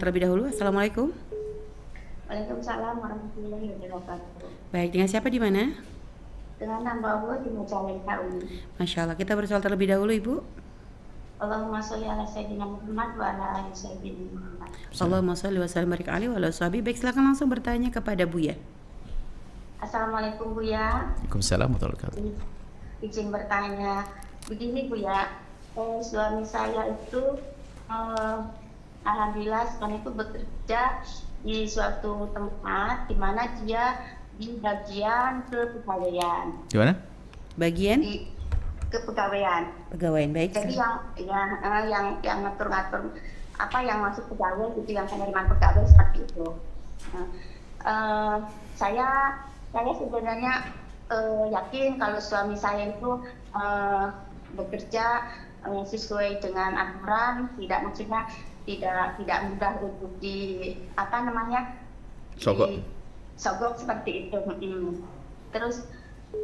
terlebih dahulu. Assalamualaikum. Waalaikumsalam warahmatullahi wabarakatuh. Baik, dengan siapa di mana? Dengan nambah Allah di Majalengka Umi. Masya Allah, kita bersoal terlebih dahulu Ibu. Allahumma sholli ala sayyidina Muhammad wa ala ali sayyidina Muhammad. Allahumma sholli wa sallim barik alaihi wa ala sahbihi. Baik, silakan langsung bertanya kepada Buya. Assalamualaikum Buya. Waalaikumsalam warahmatullahi wabarakatuh. Izin bertanya, begini Buya, suami saya itu alhamdulillah sekarang itu bekerja di suatu tempat di mana dia di bagian kepegawaian. Di mana? Bagian Di kepegawaian. pegawaian. Baik. Jadi yang ngatur-ngatur apa yang masuk pegawai gitu, yang penerimaan pegawai seperti itu. Nah, saya sebenarnya yakin kalau suami saya itu bekerja sesuai dengan aturan, maksudnya tidak mudah untuk sogok seperti itu. Terus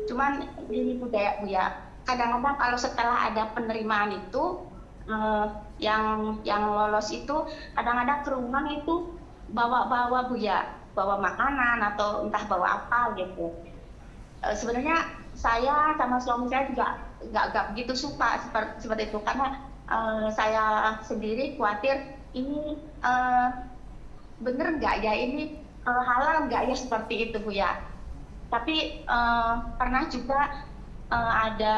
cuman ini budaya Buya, kadang-kadang kalau setelah ada penerimaan itu yang lolos itu kadang-kadang kerumunan itu bawa Buya, bawa makanan atau entah bawa apa gitu. Sebenarnya saya sama suami saya juga nggak begitu suka seperti itu, karena saya sendiri khawatir ini bener nggak ya, ini halal nggak ya seperti itu Buya. Tapi pernah juga ada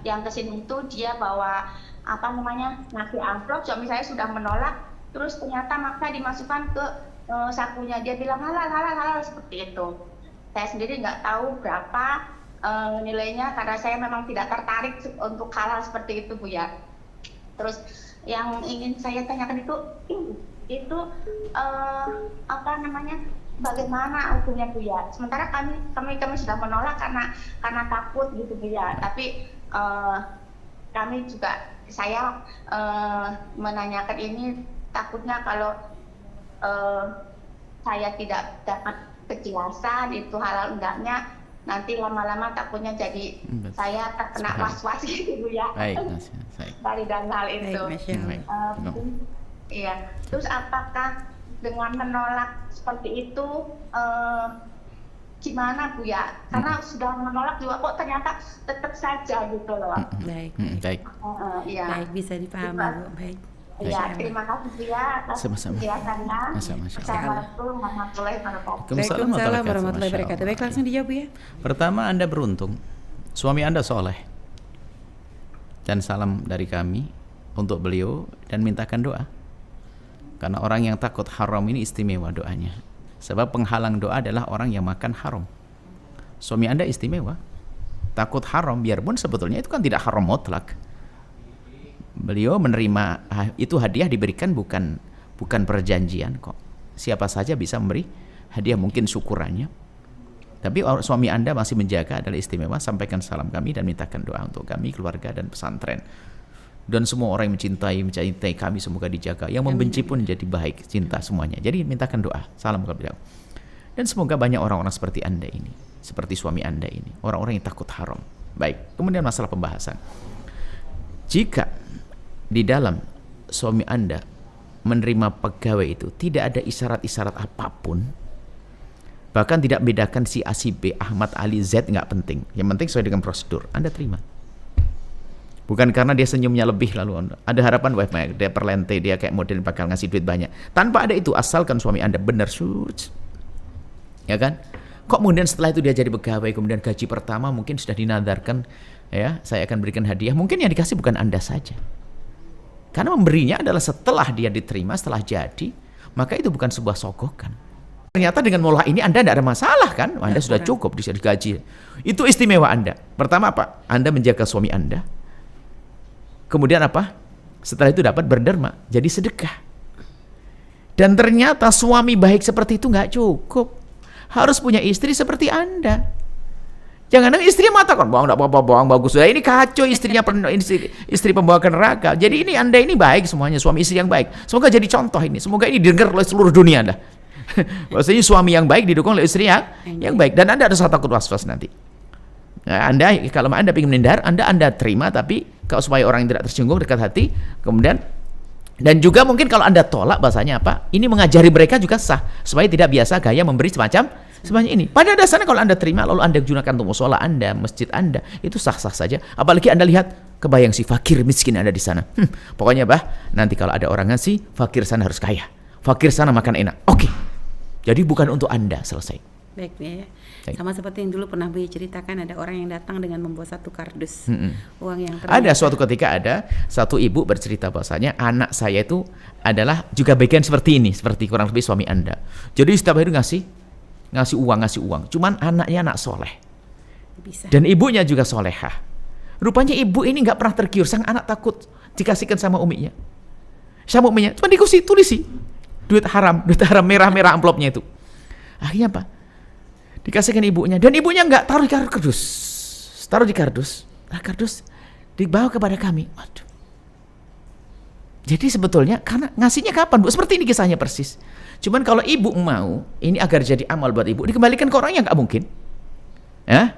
yang kesini itu dia bawa nasi amplop, suami saya sudah menolak, terus ternyata maksa dimasukkan ke sakunya, dia bilang halal seperti itu. Saya sendiri nggak tahu berapa nilainya, karena saya memang tidak tertarik untuk halal seperti itu Buya. Terus yang ingin saya tanyakan itu bagaimana hukumnya Buya? Sementara kami sudah menolak karena takut gitu Buya. Tapi kami juga, saya menanyakan ini takutnya kalau saya tidak dapat kejelasan itu halal enggaknya, nanti lama-lama takutnya jadi saya terkena was-was gitu Buya. Baik, dari dan hal itu. Iya. Terus apakah dengan menolak seperti itu gimana Buya? Karena sudah menolak juga kok ternyata tetap saja gitu loh. Baik. Baik. Iya. Baik, bisa dipahami Bu. Baik. Iya, terima kasih Buya atas penjelasannya. Assalamualaikum warahmatullahi wabarakatuh. Waalaikumsalam warahmatullahi wabarakatuh. Baik, langsung dijawab Bu ya. Pertama, Anda beruntung. Suami Anda soleh. Dan salam dari kami untuk beliau dan mintakan doa. Karena orang yang takut haram ini istimewa doanya. Sebab penghalang doa adalah orang yang makan haram. Suami Anda istimewa. Takut haram, biarpun sebetulnya itu kan tidak haram mutlak. Beliau menerima itu, hadiah diberikan bukan perjanjian kok. Siapa saja bisa memberi hadiah, mungkin syukurannya. Tapi suami Anda masih menjaga, adalah istimewa. Sampaikan salam kami dan mintakan doa untuk kami, keluarga dan pesantren. Dan semua orang yang mencintai kami semoga dijaga. Yang membenci pun jadi baik, cinta semuanya. Jadi mintakan doa, salam kepada beliau. Dan semoga banyak orang-orang seperti Anda ini, seperti suami Anda ini, orang-orang yang takut haram. Baik, kemudian masalah pembahasan. Jika di dalam suami Anda menerima pegawai itu tidak ada isyarat-isyarat apapun, bahkan tidak bedakan si A, si B, Ahmad, Ali, Z, nggak penting. Yang penting sesuai dengan prosedur, Anda terima. Bukan karena dia senyumnya lebih lalu ada harapan, wah dia perlente, dia kayak model bakal ngasih duit banyak. Tanpa ada itu, asalkan suami Anda benar suci, ya kan? Kok kemudian setelah itu dia jadi pegawai, kemudian gaji pertama mungkin sudah dinadarkan, ya saya akan berikan hadiah. Mungkin yang dikasih bukan Anda saja. Karena memberinya adalah setelah dia diterima, setelah jadi, maka itu bukan sebuah sogokan. Ternyata dengan mola ini Anda tidak ada masalah kan? Anda sudah cukup bisa digaji. Itu istimewa Anda. Pertama apa? Anda menjaga suami Anda. Kemudian apa? Setelah itu dapat berderma, jadi sedekah. Dan ternyata suami baik seperti itu nggak cukup. Harus punya istri seperti Anda. Jangan istri mengatakan, bohong enggak apa-apa, bohong bagus. Ini kacau istrinya, istri pembawa ke neraka. Jadi ini Anda ini baik semuanya, suami istri yang baik. Semoga jadi contoh ini. Semoga ini didengar oleh seluruh dunia Anda. Maksudnya suami yang baik didukung oleh istri yang baik. Dan Anda harus takut was-was nanti. Nah, kalau Anda ingin menghindar, Anda terima, tapi kalau supaya orang yang tidak tersinggung dekat hati, kemudian Dan juga mungkin kalau Anda tolak bahasanya apa? Ini mengajari mereka juga sah supaya tidak biasa gaya memberi semacam ini. Pada dasarnya kalau Anda terima lalu Anda gunakan untuk musola Anda, masjid Anda, itu sah-sah saja. Apalagi Anda lihat kebayang si fakir miskin ada di sana. Pokoknya nanti kalau ada orang ngasih, fakir sana harus kaya. Fakir sana makan enak. Oke. Jadi bukan untuk Anda, selesai. Baik ya. Baik. Sama seperti yang dulu pernah Buya ceritakan, ada orang yang datang dengan membawa satu kardus uang yang Ada suatu ketika ada satu ibu bercerita bahwasanya anak saya itu adalah juga bagian seperti ini, seperti kurang lebih suami Anda. Jadi setiap hari ngasih uang. Cuman anaknya anak soleh. bisa. Dan ibunya juga solehah. Rupanya ibu ini nggak pernah tergiur, sang anak takut dikasihkan sama uminya. Cuma tulisi duit haram merah amplopnya itu. Akhirnya apa? Dikasihkan ibunya, dan ibunya nggak taruh di kardus. Taruh di kardus. Nah, kardus dibawa kepada kami. Waduh. Jadi sebetulnya karena ngasihnya kapan, Bu? Seperti ini kisahnya persis. Cuman kalau ibu mau, ini agar jadi amal buat ibu, dikembalikan ke orangnya nggak mungkin. Ya?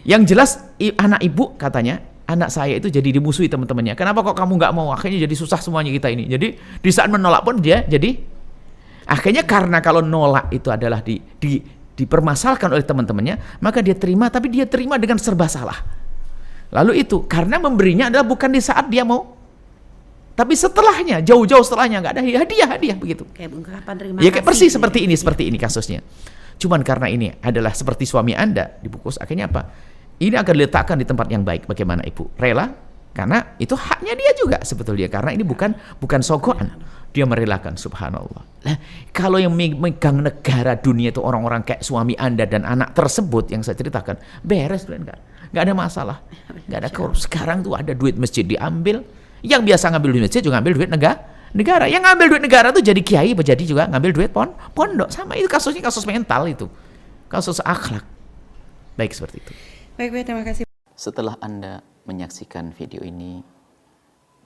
Yang jelas anak ibu katanya, anak saya itu jadi dimusuhi teman-temannya. Kenapa kok kamu nggak mau? Akhirnya jadi susah semuanya kita ini. Jadi di saat menolak pun dia jadi akhirnya, karena kalau nolak itu adalah dipermasalahkan oleh teman-temannya, maka dia terima, tapi dia terima dengan serba salah. Lalu itu karena memberinya adalah bukan di saat dia mau, tapi setelahnya, jauh-jauh setelahnya, nggak ada hadiah begitu. Kayak ungkapan terima Ya kayak kasih. persis seperti ini kasusnya. Cuman karena ini adalah seperti suami Anda dibungkus, akhirnya apa? Ini akan diletakkan di tempat yang baik. Bagaimana ibu? Rela? Karena itu haknya dia juga sebetulnya. Karena ini bukan sogokan. Dia merelakan, subhanallah. Nah, kalau yang megang negara dunia itu orang-orang kayak suami Anda dan anak tersebut yang saya ceritakan, beres, nggak ada masalah, nggak ada korupsi. Sekarang tuh ada duit masjid diambil, yang biasa ngambil duit masjid juga ngambil duit negara. Yang ngambil duit negara tuh jadi kiai, jadi juga ngambil duit pondok. Sama itu kasusnya, kasus mental itu, kasus akhlak. Baik, seperti itu. Baik, terima kasih. Setelah Anda menyaksikan video ini,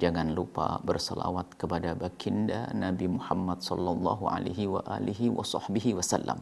jangan lupa berselawat kepada baginda Nabi Muhammad sallallahu alaihi wa alihi wa sahbihi wasallam.